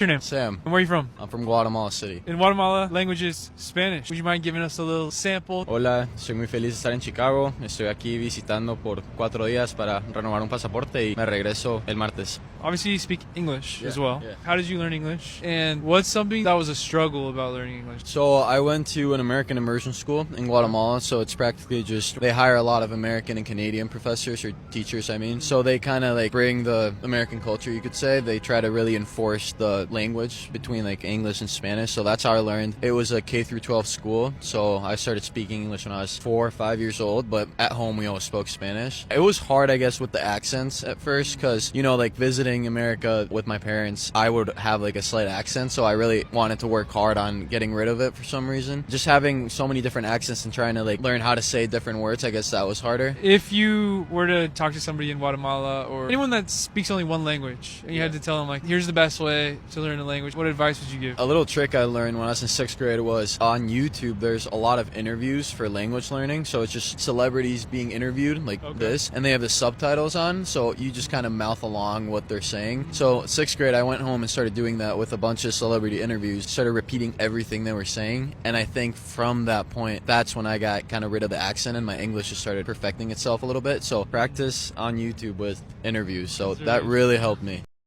Your name? Sam. And where are you from? I'm from Guatemala City. In Guatemala, language is Spanish. Would you mind giving us a little sample? Hola, estoy muy feliz de estar en Chicago. Estoy aquí visitando por 4 días para renovar un pasaporte y me regreso el martes. Obviously, you speak English as Yeah, well. yeah. How did you learn English? And what's something that was a struggle about learning English? So I went to an American immersion school in Guatemala, so it's practically just, they hire a lot of American and Canadian professors or teachers, I mean. So they kind of like bring the American culture, you could say. They try to really enforce the language between like English and Spanish. So that's how I learned. It was a K through 12 school, so I started speaking English when I was 4 or 5 years old, but at home we always spoke Spanish. It was hard, I guess, with the accents at first, because, you know, like visiting America with my parents, I would have like a slight accent, so I really wanted to work hard on getting rid of it for some reason. Just having so many different accents and trying to like learn how to say different words, I guess that was harder. If you were to talk to somebody in Guatemala or anyone that speaks only one language, and you had to tell them, like, here's the best way to learn a language, what advice would you give? A little trick I learned when I was in 6th grade was on YouTube, there's a lot of interviews for language learning. So it's just celebrities being interviewed like this, and they have the subtitles on, so you just kind of mouth along what they're saying. So 6th grade, I went home and started doing that with a bunch of celebrity interviews, started repeating everything they were saying. And I think from that point, that's when I got kind of rid of the accent and my English just started perfecting itself a little bit. So practice on YouTube with interviews. So that really helped me.